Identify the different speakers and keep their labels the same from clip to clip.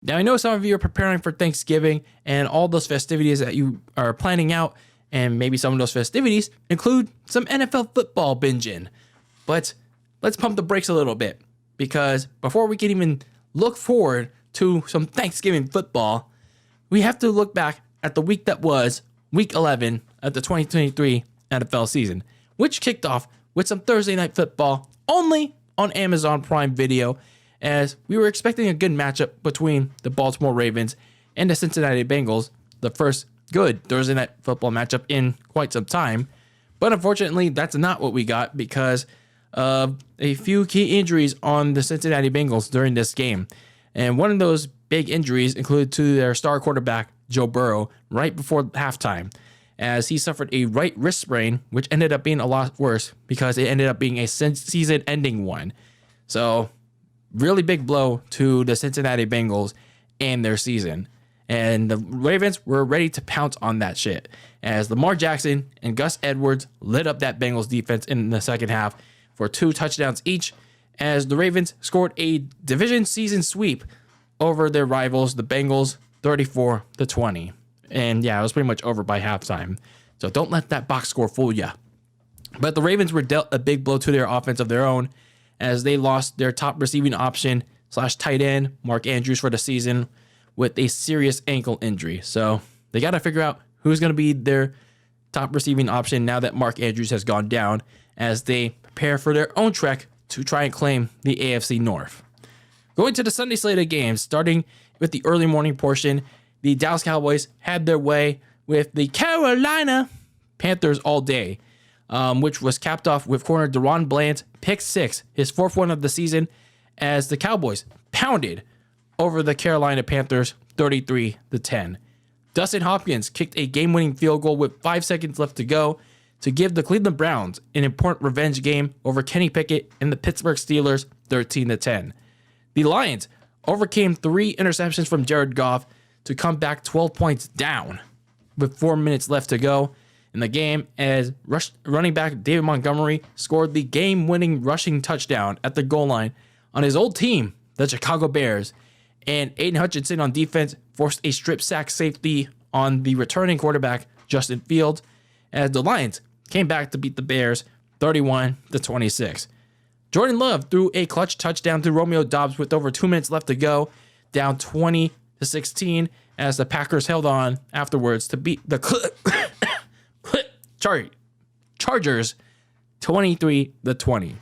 Speaker 1: Now, I know some of you are preparing for Thanksgiving and all those festivities that you are planning out, and maybe some of those festivities include some NFL football binging. But let's pump the brakes a little bit, because before we can even look forward to some Thanksgiving football, we have to look back at the week that was Week 11 of the 2023 NFL season, which kicked off with some Thursday night football only on Amazon Prime Video, as we were expecting a good matchup between the Baltimore Ravens and the Cincinnati Bengals, the first good Thursday night football matchup in quite some time. But unfortunately, that's not what we got because of a few key injuries on the Cincinnati Bengals during this game. And one of those big injuries included to their star quarterback, Joe Burrow, right before halftime, as he suffered a right wrist sprain, which ended up being a lot worse because it ended up being a season-ending one. So, really big blow to the Cincinnati Bengals and their season. And the Ravens were ready to pounce on that shit, as Lamar Jackson and Gus Edwards lit up that Bengals defense in the second half for 2 touchdowns each, as the Ravens scored a division season sweep over their rivals, the Bengals, 34-20. And yeah, it was pretty much over by halftime. So don't let that box score fool you. But the Ravens were dealt a big blow to their offense of their own, as they lost their top receiving option / tight end, Mark Andrews, for the season with a serious ankle injury. So they got to figure out who's going to be their top receiving option now that Mark Andrews has gone down, as they prepare for their own trek to try and claim the AFC North. Going to the Sunday slate of games, starting with the early morning portion, the Dallas Cowboys had their way with the Carolina Panthers all day, which was capped off with corner DaRon Bland's pick 6, his 4th one of the season, as the Cowboys pounded over the Carolina Panthers 33-10. Dustin Hopkins kicked a game-winning field goal with 5 seconds left to go to give the Cleveland Browns an important revenge game over Kenny Pickett and the Pittsburgh Steelers 13-10. The Lions overcame 3 interceptions from Jared Goff to come back 12 points down with 4 minutes left to go in the game, as running back David Montgomery scored the game-winning rushing touchdown at the goal line on his old team, the Chicago Bears, and Aiden Hutchinson on defense forced a strip sack safety on the returning quarterback, Justin Fields, as the Lions came back to beat the Bears 31-26. Jordan Love threw a clutch touchdown to Romeo Doubs with over 2 minutes left to go, down 20-16, as the Packers held on afterwards to beat the Chargers 23-20.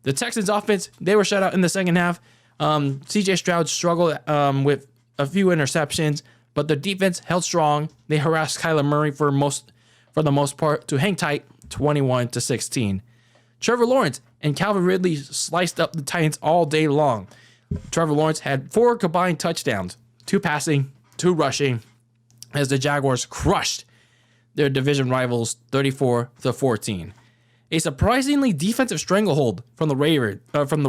Speaker 1: The Texans offense, they were shut out in the second half. CJ Stroud struggled with a few interceptions, but the defense held strong. They harassed Kyler Murray for the most part to hang tight 21-16. Trevor Lawrence and Calvin Ridley sliced up the Titans all day long. Trevor Lawrence had 4 combined touchdowns, 2 passing, 2 rushing, as the Jaguars crushed their division rivals 34-14. A surprisingly defensive stranglehold from the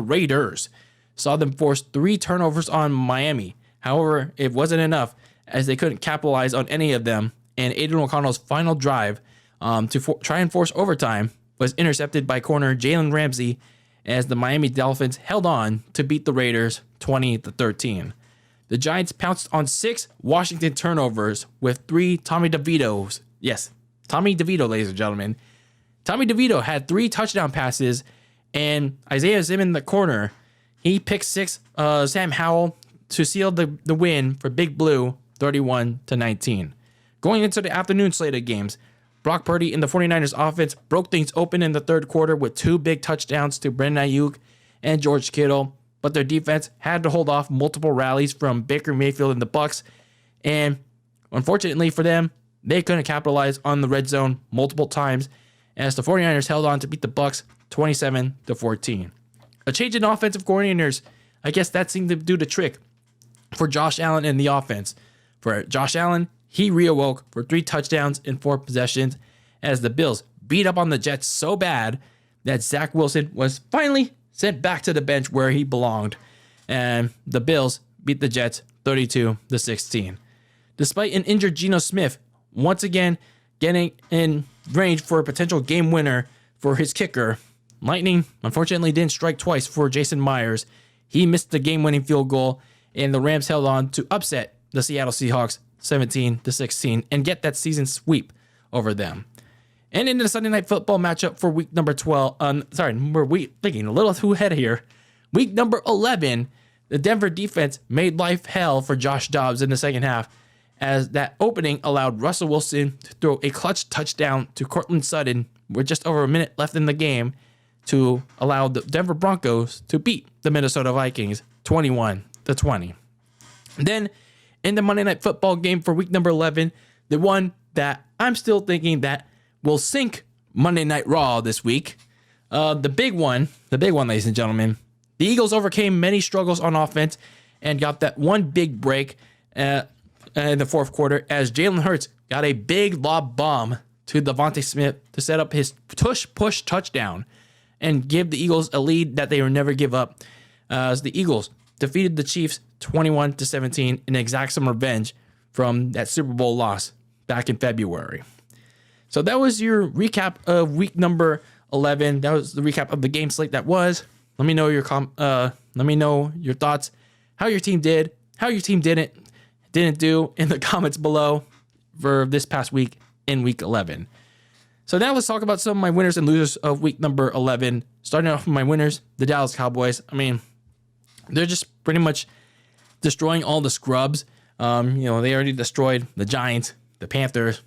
Speaker 1: Raiders saw them force 3 turnovers on Miami. However, it wasn't enough, as they couldn't capitalize on any of them, and Aiden O'Connell's final drive to try and force overtime was intercepted by corner Jalen Ramsey, as the Miami Dolphins held on to beat the Raiders 20-13. The Giants pounced on 6 Washington turnovers with 3 Tommy DeVitos. Yes, Tommy DeVito, ladies and gentlemen. Tommy DeVito had 3 touchdown passes, and Isaiah Simmons, the corner, he picked 6 Sam Howell to seal the win for Big Blue 31-19. Going into the afternoon slate of games, Brock Purdy and the 49ers offense broke things open in the third quarter with 2 big touchdowns to Brandon Ayuk and George Kittle, but their defense had to hold off multiple rallies from Baker Mayfield and the Bucs, and unfortunately for them, they couldn't capitalize on the red zone multiple times, as the 49ers held on to beat the Bucs 27-14. A change in offensive coordinators, I guess that seemed to do the trick for Josh Allen and the offense. For Josh Allen, he reawoke for 3 touchdowns in 4 possessions, as the Bills beat up on the Jets so bad that Zach Wilson was finally sent back to the bench where he belonged, and the Bills beat the Jets 32-16. Despite an injured Geno Smith once again getting in range for a potential game winner for his kicker, Lightning unfortunately didn't strike twice for Jason Myers. He missed the game-winning field goal, and the Rams held on to upset the Seattle Seahawks 17-16 and get that season sweep over them. And in the Sunday Night Football matchup for week number 12, we're thinking a little too ahead here. Week number 11, the Denver defense made life hell for Josh Dobbs in the second half, as that opening allowed Russell Wilson to throw a clutch touchdown to Courtland Sutton with just over a minute left in the game to allow the Denver Broncos to beat the Minnesota Vikings 21-20. Then in the Monday Night Football game for week number 11, the one that I'm still thinking that will sink Monday Night Raw this week, the big one, ladies and gentlemen, the Eagles overcame many struggles on offense and got that one big break in the fourth quarter as Jalen Hurts got a big lob bomb to Devontae Smith to set up his push touchdown and give the Eagles a lead that they will never give up, as the Eagles defeated the Chiefs 21-17 and exact some revenge from that Super Bowl loss back in February. So that was your recap of week number 11. That was the recap of the game slate that was. Let me know your thoughts, how your team did, how your team didn't do in the comments below for this past week in week 11. So now let's talk about some of my winners and losers of week number 11. Starting off with my winners, the Dallas Cowboys. I mean, they're just pretty much destroying all the scrubs. They already destroyed the Giants, the Panthers.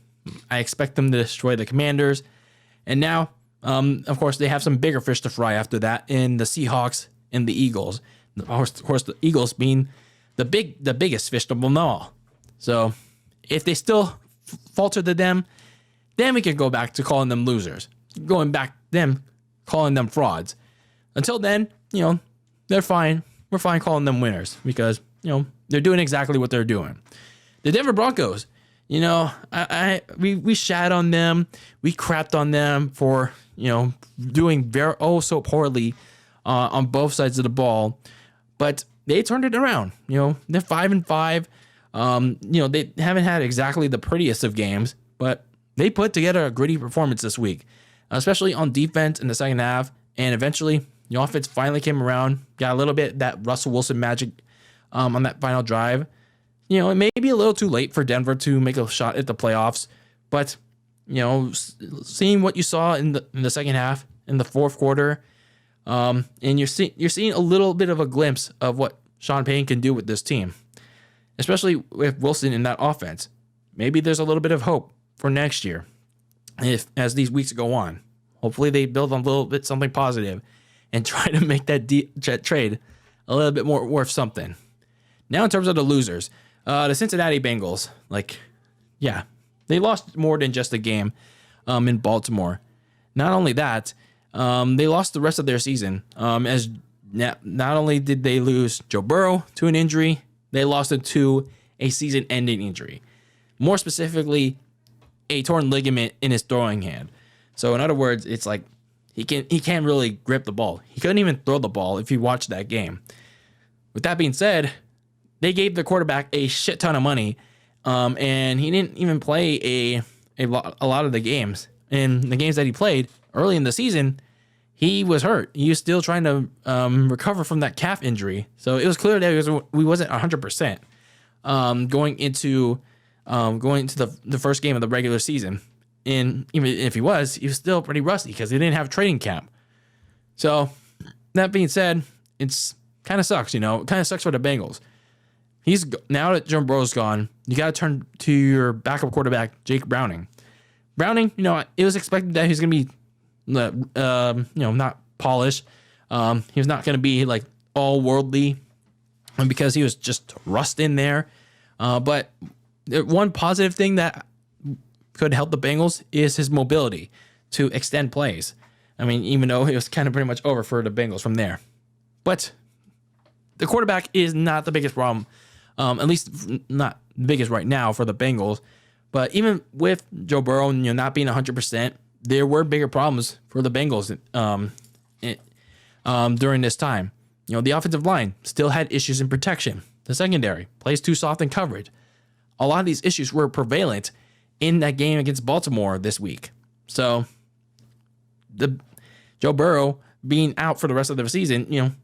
Speaker 1: I expect them to destroy the Commanders. And now, of course, they have some bigger fish to fry after that in the Seahawks and the Eagles. Of course, the Eagles being the biggest fish of them all. So if they still falter to them, then we can go back to calling them losers. Going back them calling them frauds. Until then, they're fine. We're fine calling them winners because, they're doing exactly what they're doing. The Denver Broncos, we shat on them. We crapped on them for, doing so poorly on both sides of the ball. But they turned it around. They're 5-5. They haven't had exactly the prettiest of games, but they put together a gritty performance this week, especially on defense in the second half. And eventually, the offense finally came around, got a little bit that Russell Wilson magic on that final drive. It may be a little too late for Denver to make a shot at the playoffs, but seeing what you saw in the second half, in the fourth quarter, and you're seeing a little bit of a glimpse of what Sean Payton can do with this team, especially with Wilson in that offense. Maybe there's a little bit of hope for next year, as these weeks go on. Hopefully they build on a little bit something positive and try to make that trade a little bit more worth something. Now, in terms of the losers, the Cincinnati Bengals, they lost more than just a game in Baltimore. Not only that, they lost the rest of their season. As not only did they lose Joe Burrow to an injury, they lost him to a season-ending injury. More specifically, a torn ligament in his throwing hand. So in other words, it's like he can't really grip the ball. He couldn't even throw the ball if you watch that game. With that being said, they gave the quarterback a shit ton of money, and he didn't even play a lot of the games. In the games that he played early in the season, he was hurt. He was still trying to recover from that calf injury. So it was clear that he wasn't 100% going into the first game of the regular season. And even if he was still pretty rusty because he didn't have training camp. So that being said, it's kind of sucks, It kind of sucks for the Bengals. Now that Joe Burrow's gone, you got to turn to your backup quarterback, Jake Browning. Browning, it was expected that he's going to be, not polished. He was not going to be like all worldly because he was just rust in there. But one positive thing that could help the Bengals is his mobility to extend plays. I mean, even though it was kind of pretty much over for the Bengals from there. But the quarterback is not the biggest problem, at least not the biggest right now for the Bengals. But even with Joe Burrow not being 100%, there were bigger problems for the Bengals during this time. The offensive line still had issues in protection. The secondary plays too soft in coverage. A lot of these issues were prevalent in that game against Baltimore this week. So the Joe Burrow being out for the rest of the season,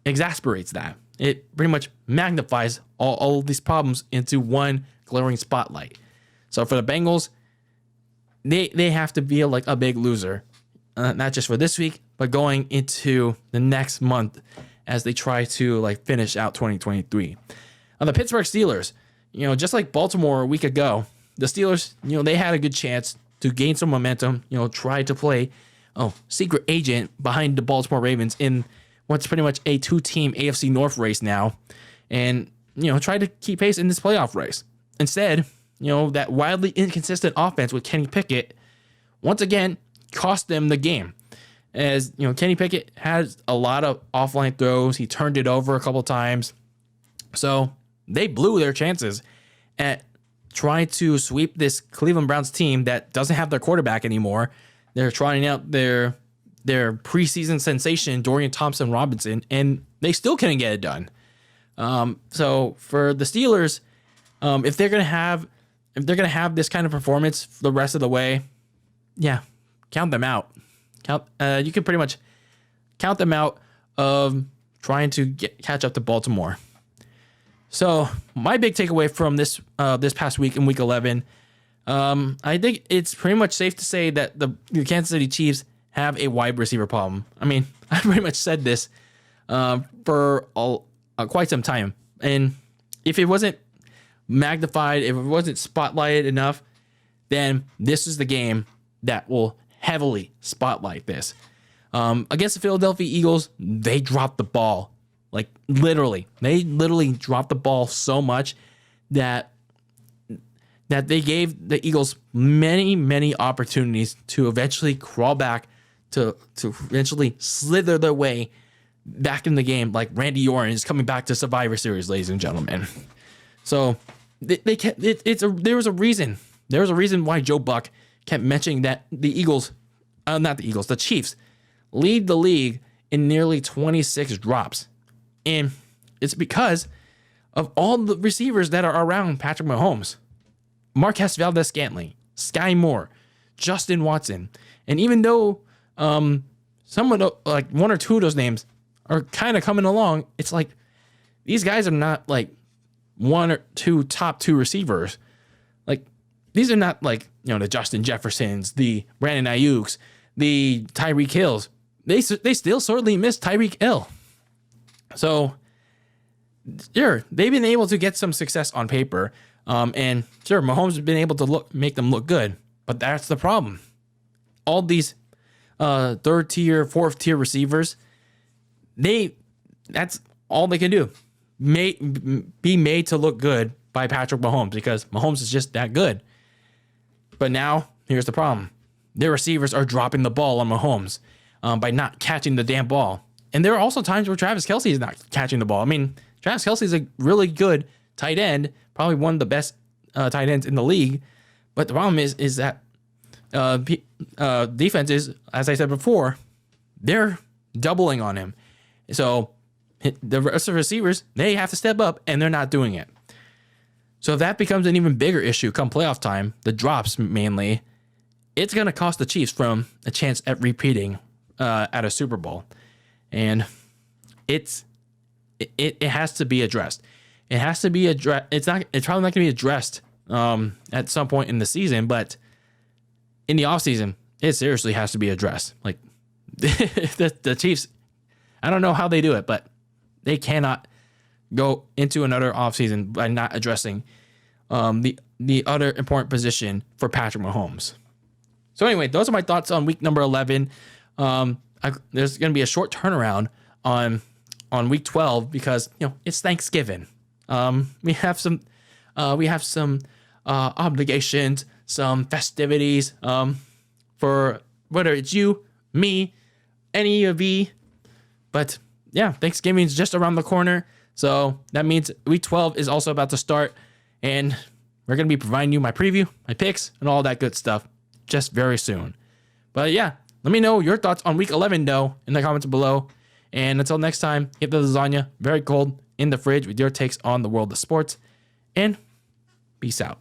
Speaker 1: exasperates that. it pretty much magnifies all of these problems into one glaring spotlight. So for the Bengals, they have to feel like a big loser, not just for this week, but going into the next month as they try to like finish out 2023. On the Pittsburgh Steelers, just like Baltimore a week ago, the Steelers, they had a good chance to gain some momentum, try to play secret agent behind the Baltimore Ravens in what's pretty much a 2-team AFC North race now, and try to keep pace in this playoff race. Instead, that wildly inconsistent offense with Kenny Pickett once again cost them the game. As Kenny Pickett has a lot of offline throws, he turned it over a couple times, so they blew their chances at trying to sweep this Cleveland Browns team that doesn't have their quarterback anymore. They're trying out their preseason sensation, Dorian Thompson-Robinson, and they still couldn't get it done. So for the Steelers, if they're gonna have this kind of performance the rest of the way, yeah, count them out. You can pretty much count them out of trying to catch up to Baltimore. So my big takeaway from this past week in Week 11, I think it's pretty much safe to say that the Kansas City Chiefs have a wide receiver problem. I mean, I pretty much said this for quite some time, and if it wasn't magnified, if it wasn't spotlighted enough, then this is the game that will heavily spotlight this. Against the Philadelphia Eagles, they dropped the ball. Like they literally dropped the ball so much that they gave the Eagles many opportunities to eventually crawl back, to eventually slither their way back in the game, like Randy Orton is coming back to Survivor Series, ladies and gentlemen. So there was a reason. There was a reason why Joe Buck kept mentioning that the Chiefs lead the league in nearly 26 drops. And it's because of all the receivers that are around Patrick Mahomes. Marquez Valdez-Scantling, Sky Moore, Justin Watson. And even though some of the, like one or two of those names are kind of coming along, it's like these guys are not like one or two top two receivers. Like these are not like, the Justin Jeffersons, the Brandon Ayuks, the Tyreek Hills. They still sorely miss Tyreek Hill. So, sure, they've been able to get some success on paper, and sure, Mahomes has been able to make them look good, but that's the problem. All these third tier, fourth tier receivers, that's all they can do. Be made to look good by Patrick Mahomes because Mahomes is just that good. But now, here's the problem. Their receivers are dropping the ball on Mahomes by not catching the damn ball. And there are also times where Travis Kelce is not catching the ball. I mean, Travis Kelce is a really good tight end, probably one of the best tight ends in the league. But the problem is that defenses, as I said before, they're doubling on him. So the rest of the receivers, they have to step up, and they're not doing it. So if that becomes an even bigger issue come playoff time, the drops mainly, it's going to cost the Chiefs from a chance at repeating at a Super Bowl. And it has to be addressed. It has to be addressed. It's probably not going to be addressed at some point in the season, but in the offseason, it seriously has to be addressed. Like the Chiefs, I don't know how they do it, but they cannot go into another offseason by not addressing the other important position for Patrick Mahomes. So anyway, those are my thoughts on week number 11. There's going to be a short turnaround on week 12 because it's Thanksgiving. We have some obligations, some festivities for whether it's you, me, any of you. But yeah, Thanksgiving is just around the corner, so that means week 12 is also about to start, and we're going to be providing you my preview, my picks, and all that good stuff just very soon. But yeah, let me know your thoughts on week 11, though, in the comments below. And until next time, keep the lasagna very cold in the fridge with your takes on the world of sports. And peace out.